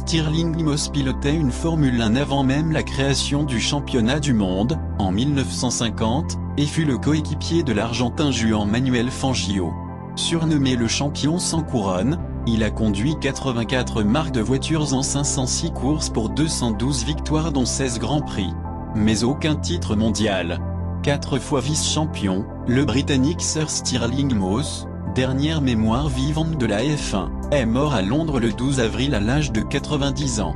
Stirling Moss pilotait une Formule 1 avant même la création du championnat du monde, en 1950, et fut le coéquipier de l'Argentin Juan Manuel Fangio. Surnommé le champion sans couronne, il a conduit 84 marques de voitures en 506 courses pour 212 victoires dont 16 grands prix. Mais aucun titre mondial. 4 fois vice-champion, le Britannique Sir Stirling Moss, dernière mémoire vivante de la F1, est mort à Londres le 12 avril à l'âge de 90 ans.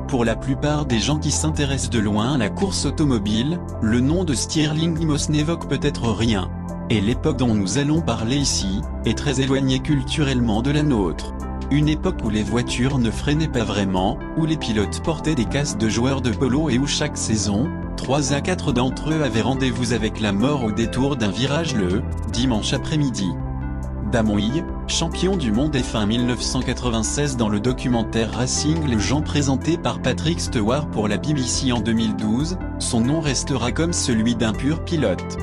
Pour la plupart des gens qui s'intéressent de loin à la course automobile, le nom de Stirling Moss n'évoque peut-être rien. Et l'époque dont nous allons parler ici, est très éloignée culturellement de la nôtre. Une époque où les voitures ne freinaient pas vraiment, où les pilotes portaient des casques de joueurs de polo et où chaque saison, 3 à 4 d'entre eux avaient rendez-vous avec la mort au détour d'un virage le dimanche après-midi. Damon Hill, champion du monde F1 1996 dans le documentaire Racing Legends présenté par Patrick Stewart pour la BBC en 2012, son nom restera comme celui d'un pur pilote.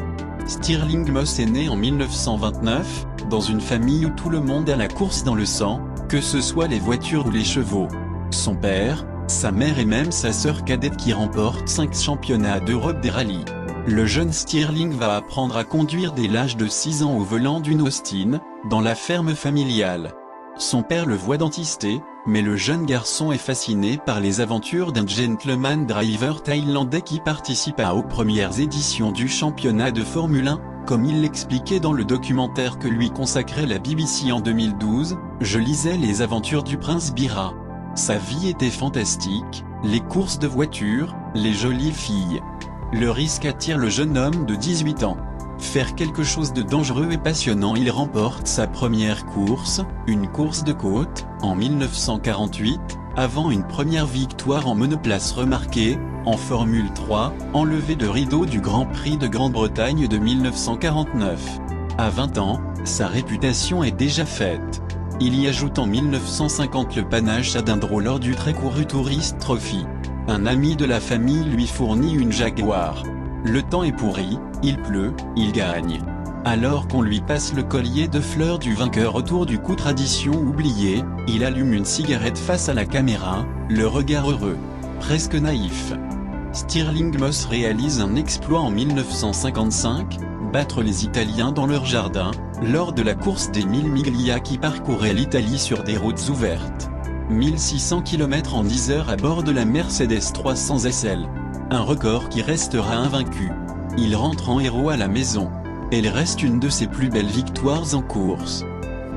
Stirling Moss est né en 1929, dans une famille où tout le monde a la course dans le sang, que ce soit les voitures ou les chevaux. Son père, sa mère et même sa sœur cadette qui remportent 5 championnats d'Europe des rallyes. Le jeune Stirling va apprendre à conduire dès l'âge de 6 ans au volant d'une Austin, dans la ferme familiale. Son père le voit dentister, mais le jeune garçon est fasciné par les aventures d'un gentleman driver thaïlandais qui participa aux premières éditions du championnat de Formule 1, comme il l'expliquait dans le documentaire que lui consacrait la BBC en 2012, « Je lisais les aventures du prince Bira. Sa vie était fantastique, les courses de voitures, les jolies filles. Le risque attire le jeune homme de 18 ans. Faire quelque chose de dangereux et passionnant. Il remporte sa première course, une course de côte, en 1948, avant une première victoire en monoplace remarquée, en Formule 3, enlevé de rideau du Grand Prix de Grande-Bretagne de 1949. À 20 ans, sa réputation est déjà faite. Il y ajoute en 1950 le panache à Dindro lors du très couru Tourist Trophy. Un ami de la famille lui fournit une Jaguar. Le temps est pourri, il pleut, il gagne. Alors qu'on lui passe le collier de fleurs du vainqueur autour du cou tradition oubliée, il allume une cigarette face à la caméra, le regard heureux, presque naïf. Stirling Moss réalise un exploit en 1955, battre les Italiens dans leur jardin, lors de la course des 1000 Miglia qui parcourait l'Italie sur des routes ouvertes. 1600 km en 10 heures à bord de la Mercedes 300 SL. Un record qui restera invaincu. Il rentre en héros à la maison. Elle reste une de ses plus belles victoires en course.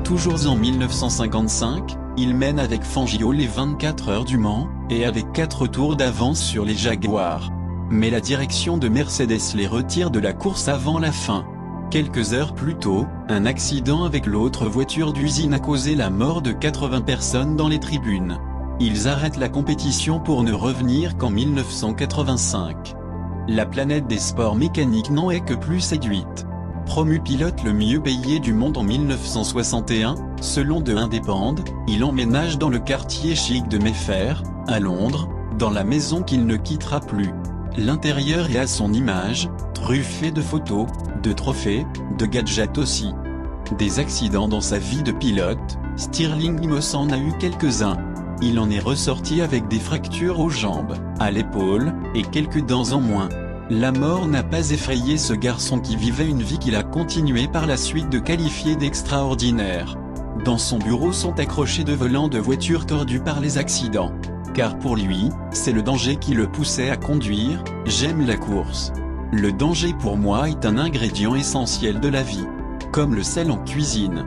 Toujours en 1955, il mène avec Fangio les 24 heures du Mans, et avec 4 tours d'avance sur les Jaguars. Mais la direction de Mercedes les retire de la course avant la fin. Quelques heures plus tôt, un accident avec l'autre voiture d'usine a causé la mort de 80 personnes dans les tribunes. Ils arrêtent la compétition pour ne revenir qu'en 1985. La planète des sports mécaniques n'en est que plus séduite. Promu pilote le mieux payé du monde en 1961, selon The Independent, il emménage dans le quartier chic de Mayfair, à Londres, dans la maison qu'il ne quittera plus. L'intérieur est à son image, truffé de photos, de trophées, de gadgets aussi. Des accidents dans sa vie de pilote, Stirling Moss en a eu quelques-uns. Il en est ressorti avec des fractures aux jambes, à l'épaule, et quelques dents en moins. La mort n'a pas effrayé ce garçon qui vivait une vie qu'il a continué par la suite de qualifier d'extraordinaire. Dans son bureau sont accrochés de volants de voitures tordus par les accidents. Car pour lui, c'est le danger qui le poussait à conduire. « J'aime la course. Le danger pour moi est un ingrédient essentiel de la vie. Comme le sel en cuisine. »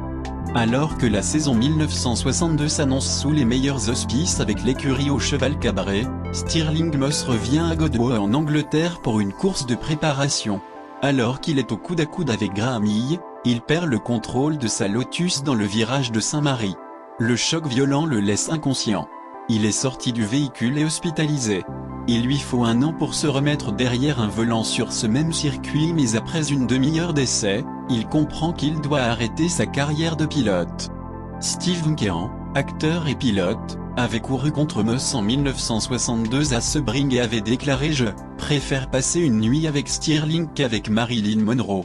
Alors que la saison 1962 s'annonce sous les meilleurs auspices avec l'écurie au cheval cabré, Stirling Moss revient à Godbout en Angleterre pour une course de préparation. Alors qu'il est au coude à coude avec Graham Hill, il perd le contrôle de sa Lotus dans le virage de Saint-Mary. Le choc violent le laisse inconscient. Il est sorti du véhicule et hospitalisé. Il lui faut 1 an pour se remettre derrière un volant sur ce même circuit, mais après une demi-heure d'essai, il comprend qu'il doit arrêter sa carrière de pilote. Steve McKean, acteur et pilote, avait couru contre Moss en 1962 à Sebring et avait déclaré « Je préfère passer une nuit avec Stirling qu'avec Marilyn Monroe ».